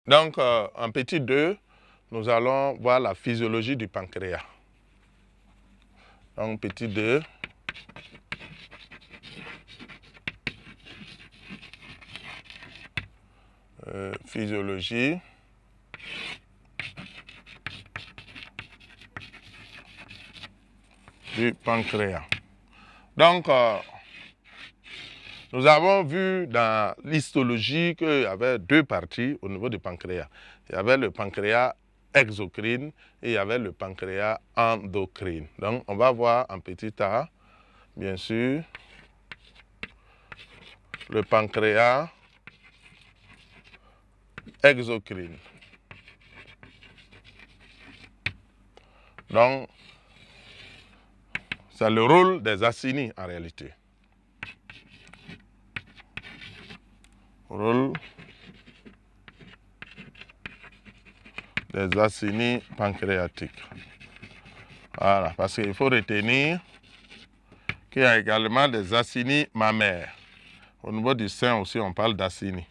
Donc, en petit 2, nous allons voir la physiologie du pancréas. Donc, petit 2. Physiologie du pancréas. Donc, nous avons vu dans l'histologie qu'il y avait deux parties au niveau du pancréas. Il y avait le pancréas exocrine et il y avait le pancréas endocrine. Donc, on va voir en petit a, bien sûr, le pancréas exocrine. Donc, c'est le rôle des acini en réalité. Rôle des acini pancréatiques. Voilà, parce qu'il faut retenir qu'il y a également des acini mammaires. Au niveau du sein aussi, on parle d'acini.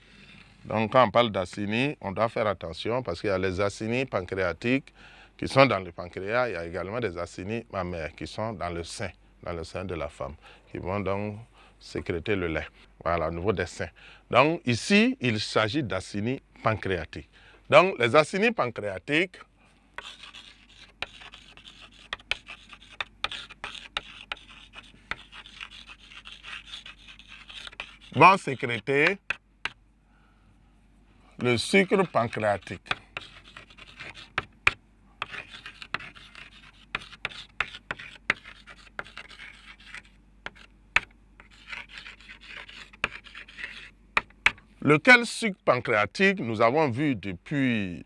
Donc, quand on parle d'acini, on doit faire attention parce qu'il y a les acini pancréatiques qui sont dans le pancréas. Il y a également des acini mammaires qui sont dans le sein de la femme, qui vont donc sécréter le lait. Voilà, au niveau des seins. Donc, ici, il s'agit d'acini pancréatiques. Donc, les acini pancréatiques vont sécréter le sucre pancréatique. Lequel sucre pancréatique, nous avons vu depuis,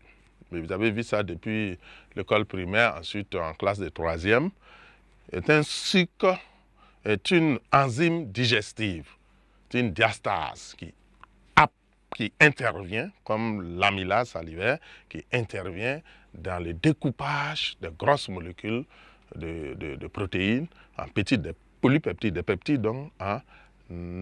vous avez vu ça depuis l'école primaire, ensuite en classe de 3e, est un sucre, est une enzyme digestive, c'est une diastase qui intervient, comme l'amylase salivaire, qui intervient dans le découpage de grosses molécules de protéines en petites, des polypeptides, des peptides donc en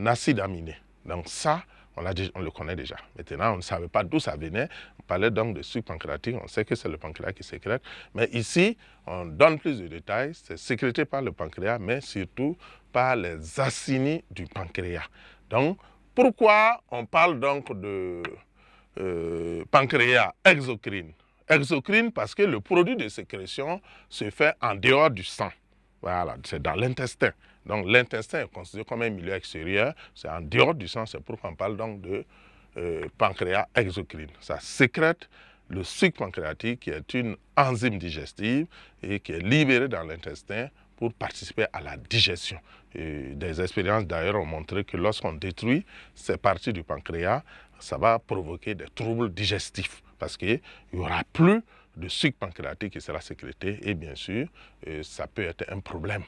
acides aminés. Donc ça, on le connaît déjà. Maintenant, on ne savait pas d'où ça venait. On parlait donc de sucre pancréatique. On sait que c'est le pancréas qui sécrète. Mais ici, on donne plus de détails. C'est sécrété par le pancréas, mais surtout par les acini du pancréas. Donc, pourquoi on parle donc de pancréas exocrine? Exocrine parce que le produit de sécrétion se fait en dehors du sang. Voilà, c'est dans l'intestin. Donc l'intestin est considéré comme un milieu extérieur, c'est en dehors du sang, c'est pourquoi on parle donc de pancréas exocrine. Ça sécrète le sucre pancréatique qui est une enzyme digestive et qui est libérée dans l'intestin pour participer à la digestion. Et des expériences d'ailleurs ont montré que lorsqu'on détruit ces parties du pancréas, ça va provoquer des troubles digestifs parce qu'il n'y aura plus de sucre pancréatique qui sera sécrété et bien sûr, ça peut être un problème,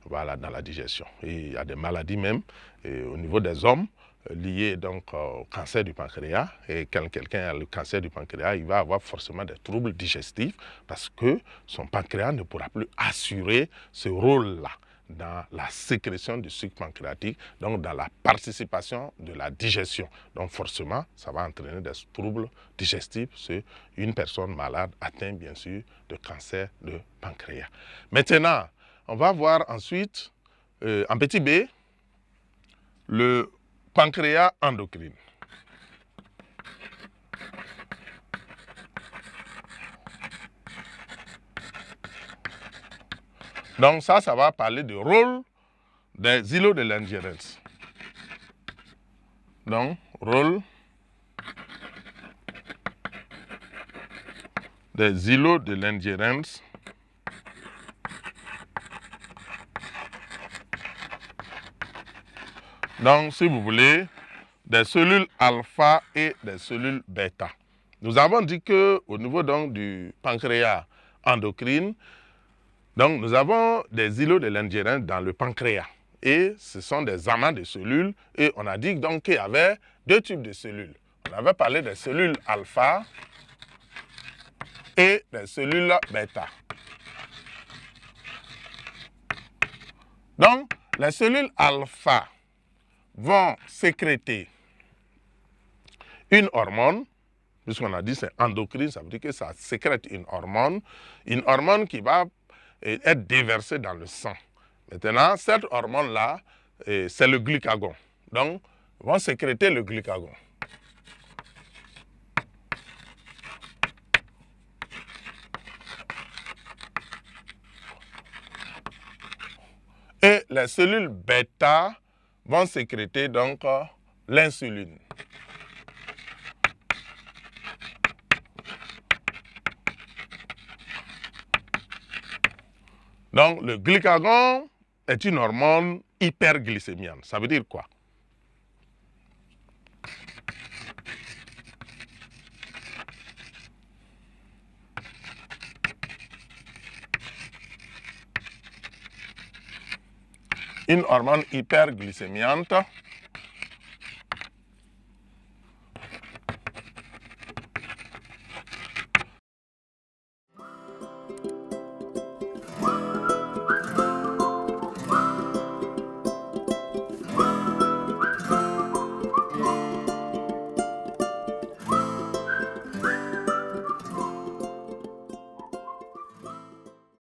voilà, dans la digestion. Et il y a des maladies même au niveau des hommes liées donc au cancer du pancréas. Et quand quelqu'un a le cancer du pancréas, il va avoir forcément des troubles digestifs parce que son pancréas ne pourra plus assurer ce rôle-là dans la sécrétion du sucre pancréatique, donc dans la participation de la digestion. Donc forcément, ça va entraîner des troubles digestifs chez une personne malade atteinte bien sûr de cancer de pancréas. Maintenant, on va voir ensuite, en petit b, le pancréas endocrine. Donc ça va parler du rôle des îlots de Langerhans. Donc, rôle des îlots de Langerhans donc, si vous voulez, des cellules alpha et des cellules bêta. Nous avons dit qu'au niveau donc du pancréas endocrine, donc nous avons des îlots de Langerhans dans le pancréas. Et ce sont des amas de cellules. Et on a dit donc qu'il y avait deux types de cellules. On avait parlé des cellules alpha et des cellules bêta. Donc, les cellules alpha vont sécréter une hormone puisqu'on a dit c'est endocrine, ça veut dire que ça sécrète une hormone qui va être déversée dans le sang. Maintenant, cette hormone-là, c'est le glucagon. Donc, ils vont sécréter le glucagon. Et les cellules bêta vont sécréter donc l'insuline. Donc, le glucagon est une hormone hyperglycémienne. Ça veut dire quoi? Une hormone hyperglycémiante